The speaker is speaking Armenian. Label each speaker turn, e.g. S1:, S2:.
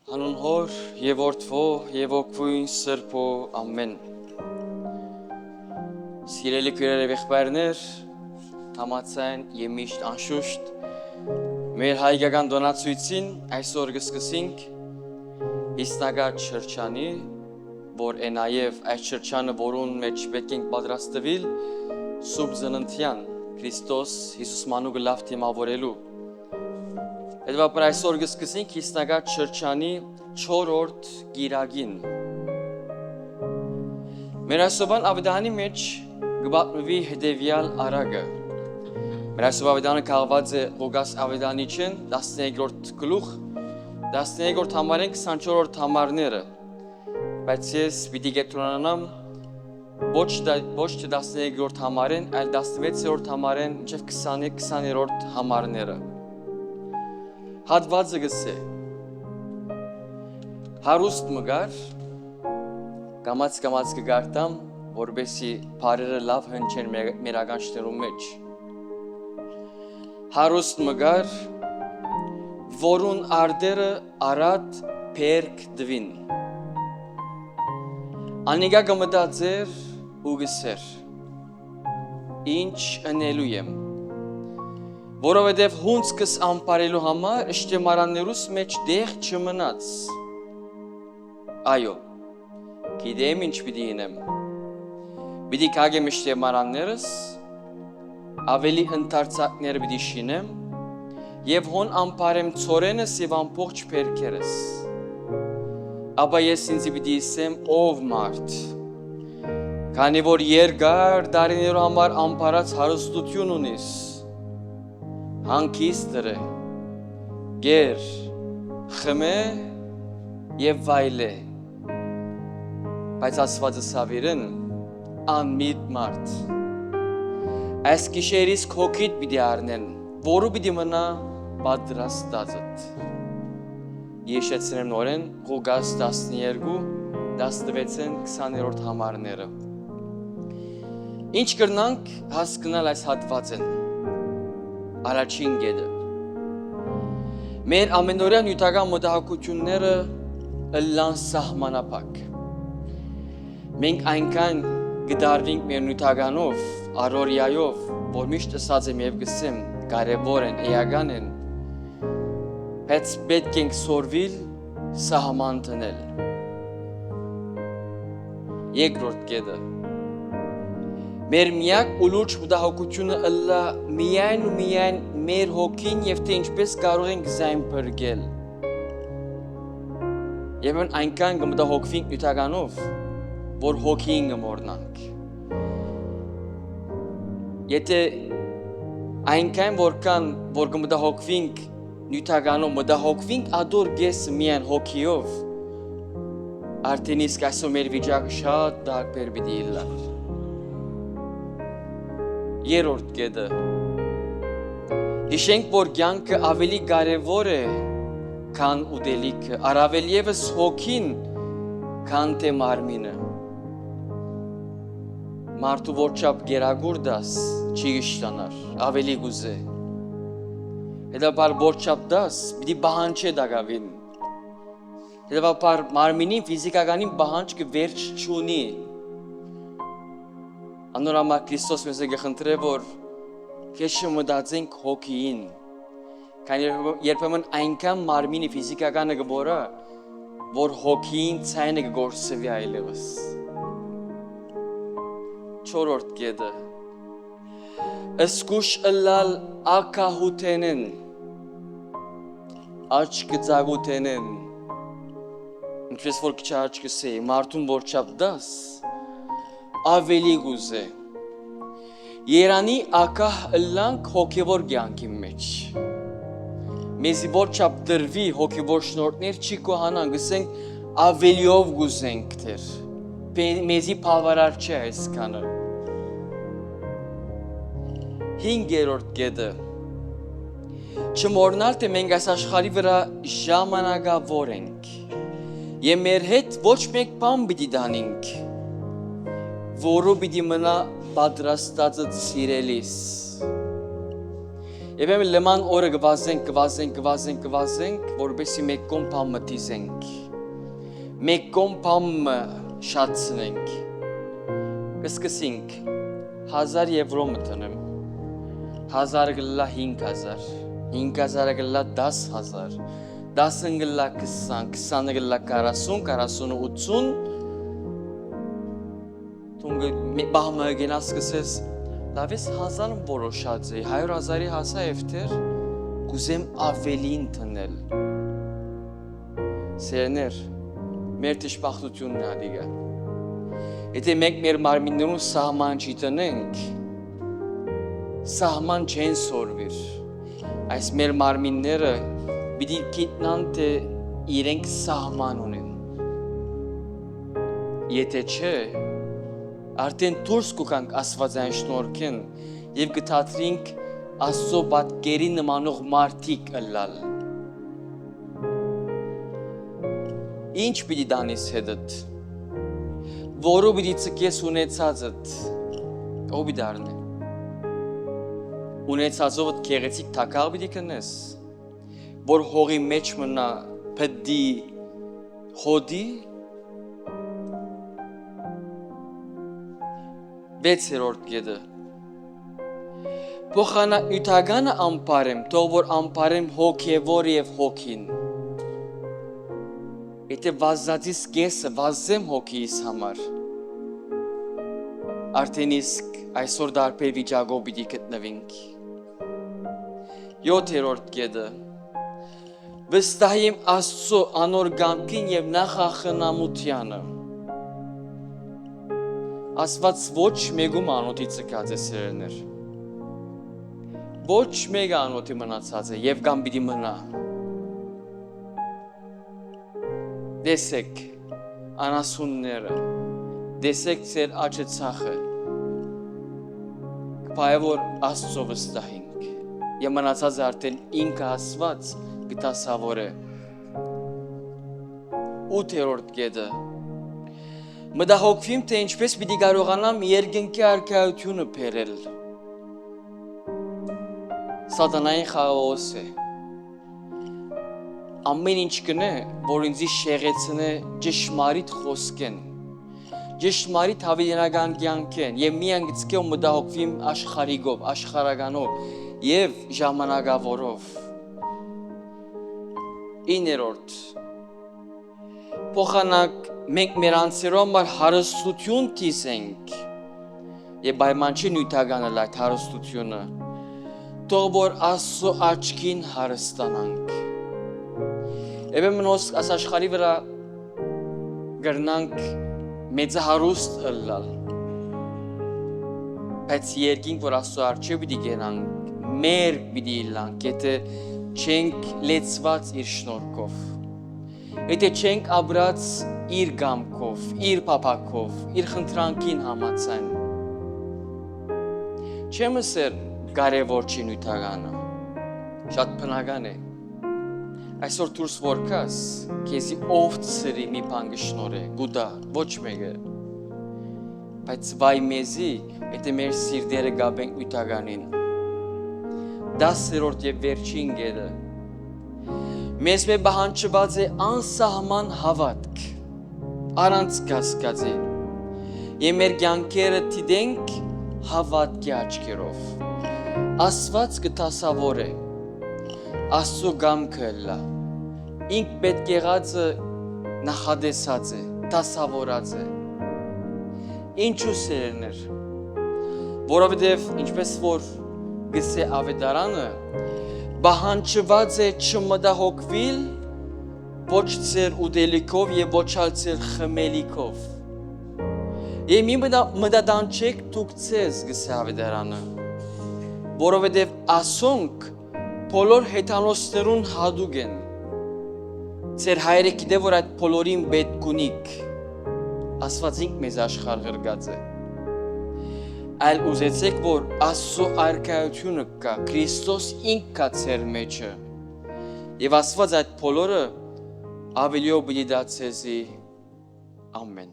S1: Հանուն հոր և որդվո և ոգվույն սրբո ամեն Սիրելի քույրեր և եղբայրներ համացան և միշտ անշուշտ մեր հայկական դոնացույցին այսօր կսկսենք հիսնագարդ շրջանի որ է նաև այս շրջանը որուն մեջ պետք ենք պատրաստվել սուրբ ծննդյան Քրիստոս Հիսուս մանուկը լավ թիմավորելու Հետևաբար այսօր կսկսենք հիսնագարդ շրջանի 4-րդ գիրագին Մեր այսօրվան ավետարանի մեջ կպատմվի հետևյալ արագը Մեր այսօր ավետարանը կահված է Ղուկաս ավետարանիչեն 13-րդ գլուխ 13-րդ համարեն 24-րդ համարները բայց ես պիտի կենտրոնանամ ոչ թե 13-րդ համարեն, այլ 16-րդ համարեն մինչև 20-րդ համարները Հատվածը գսե Հարուստ մգար կամաց կգարտամ որբեսի բարերը լավ հնչեն մեր ականջներում մեջ Հարուստ մգար որուն արդերը արատ փերք դվին Անիգա կմտածեր ու գսեր Ինչ ընելու եմ Որովհետև հունցքս ամպարելու համար իշտեմարաններուս մեջ դեղ չմնաց Այո, գիտեմ ինչ պիտի ինեմ Պիտի կագեմ իշտեմարաններս Ավելի ընդարձակներ պիտի շինեմ Եվ հոն ամպարեմ ծորենս և ամպողջ պերքերս Ապա ես ինձի պիտի իսեմ ով մարդ Քանի որ երկար դարիներու համար ամպարած հարստություն ունիս Հանքիստր է, գեր, խմե և վայլե Բայց ասվածը սավիրն անմիտ մարդ Այս գիշերիս քոքիտ պիտի արնեն, որու պիտի մնա պատրաստածըտ Եշեցնեմ նորեն Ղուկաս 12, 16, 20-րդ համարները Ինչ կրնանք հասկնալ այս հատվածեն Առաջին գեդը Մեր ամենօրյա նյութական մտահոգությունները ըլլան սահմանափակ Մենք այնքան գդարվենք մեր նյութականով, առօրյայով, որ միշտ ասած եմ և գսեմ կարևոր են, էական են Բայց պետք ենք սորվիլ սահման տնել Երկրորդ գեդը Մեր միակ ու լուրջ մտահոգությունը ըլլա միայն ու միայն մեր հոգին և թե ինչպես կարող ենք զայն բրգել Եվ այնքան կմտահոգվենք նյութականով, որ հոգին կմորնանք Եթե այնքան որ կմտահոգվենք նյութականով, մտահոգվենք ադոր գեսը միայն հոգիով Արդեն իսկ այսօր մեր վիճակը շատ տարբեր պիտի ելլար Երորդ գեդը Հիշենք, որ կյանքը ավելի կարևոր է, քան ուտելիքը, առավել ևս հոգին, քան թե մարմինը Մարդու որչապ գերագուրդաս չի գշտանար, ավելի գուզե Հետապար որչապ դաս, պիտի բահանչ է դագավին Հետապար մարմինին, ֆիզիկականին բահանչ կվերջ չունի Անոր համար Քրիստոս մեզ է գխնդրե, որ քեզ չմտածենք հոգիին Քանի երբեմն այնքան մարմինի ֆիզիկականը կբորա, որ հոգիին ցայնը կգործվի այլևս Չորրորդ գեդը Սկուշ ըլլալ ակահութենեն Աչք ծագութենեն Ինչպես որ քիչ աչք կսեի, մարդուն որչապ դաս Ավելի գուզե Երանի ակահ ըլլանք հոգևոր կյանքի մեջ Մեզի որչապ դրվի հոգևոր շնորհներ չի կոհանան Գսենք ավելիով գուզենք թեր Մեզի բավարար չէ այսքանը Հինգերորդ գեդը Չմոռնալ թե մենք այս աշխարհի վրա ժամանակավոր ենք Եվ մեր հետ ոչ մեկ բան պիտի դանենք Որու պիտի մնա պատրաստածը սիրելիս Եվ եմ լման օրը գվազենք, որբեսի մեկ կոմ պամ մտիզենք, մեկ կոմ պամը շացնենք, կսկսինք 1000 եվրո մտնեմ, 1000 գլլա 5000, 5000 գլլա 10000, 10 գլլա 20, 20 գլլա 40, 40 80, թունգը բահմը գենաս կսես, լավ ես 1000 որոշած է, 100,000-ի հասա եվտեր, կուզեմ ավելին թնել, սերներ, մեր տիշպախտությունն է ադիգա, եթե մենք մեր մարմիններուն սահման չի տնենք, սահման չեն սորվիր, այս մեր մարմինները բիդի կիտնան թե իրենք սահման ունեն, եթե չէ, արդեն դուրս կուկանք Աստվածային շնորհքին եւ գտածրինք Աստծո պատկերի նմանող մարդիկ ըլլալ։ Ինչ պիտի դանես հետդ, որը պիտի ցկես ունեցածդ, ով պիտի դառնի։ Ունեցածովդ գեղեցիկ թակալ պիտի կնես, որ հողի մեջ մնա փդի հոդի, 6-րդ գեդը Փոխանա յութագանը ամպարեմ, թող որ ամպարեմ հոգևոր եւ հոգին։ Եթե վազածիս կեսը վազեմ հոգիս համար, արդեն իսկ այսօր դարբեր վիճակով պիտի գտնվենք։ 7-րդ գեդը վստահեմ Աստծո անոր գամքին եւ նախախնամությանը։ Աստված ոչ մեկում անոթի ցկած է սերներ, ոչ մեկ անոթի մնացած է և կամ պիտի մնա։ Դեսեք անասունները, դեսեք ձեր աչը ցախը, կպայե որ Աստծո վստահենք, և մնացած արդեն ինքը Աստված գտասավոր է։ 8-րդ գեդը Մտահոգվիմ, թե ինչպես պիտի կարողանամ երկնքի արքայությունը բերել։ Սատանային խաղաղոս է։ Ամեն ինչ կնե, որ ինձի շեղեցնե ճշմարիտ խոսքեն, ճշմարիտ հավիտենական կյանքեն, և միայն գցկե ու մտահոգվիմ աշխարհիկով, աշխարհականով և ժամանակավորով։ 9-րդ Փոխանակ մենք մեր անձերով համար հարստություն տիսենք և պայման չի նյութականը այդ հարստությունը, թող որ Աստծո աչքին հարստանանք։ Եվ մնոս աս աշխարհի վրա գրնանք մեծահարուստ ըլլալ, բայց երկինք, որ Աստծո առջև պիտի գնանք, մեր պիտի իլանք, եթե չենք լեցված իր շնորհքով, եթե չենք ապրած իր գամքով, իր փափակով, իր խնդրանքին համաձայն։ Չեմ ասել կարևոր չի նյութականը, շատ բնական է։ Այսօր դուրս որ կաս, քեզի ով ծրի մի բան կշնորհե, գուտա, ոչ մեկը։ Բայց վայ մեզի, եթե մեր սիրտերը գաբենք նյութականին։ 10-րդ և վերջին գեդը Մեզ մե բահանջված է անսահման հավատք, առանց կասկածի, և մեր կյանքերը դիտենք հավատքի աչքերով։ Աստված կտասավոր է, Աստծո գամքը լա, ինք պետք եղածը նախադեսած է, տասավորած է։ Ինչու սերներ, որովհետև ինչպես որ գսե ավետարանը, բահանջված է չմտահոգվիլ ոչ ձեր ուտելիքով և ոչ ալ ձեր խմելիքով։ Եվ մի մտադանչեք դուք ձեզ գսե ավետարանը, որովհետև ասոնք բոլոր հեթանոսներուն հատուկ են։ Ձեր հայրը գիտե, որ այդ բոլորին պետք ունիք, Աստված ինք մեզ աշխարհ ղրգած է։ Այլ ուզեցեք, որ Աստծո արքայությունը կա, Քրիստոս ինք կա ձեր մեջը, և Աստված այդ բոլորը ավելիով պիտի դա ձեզի։ Ամեն։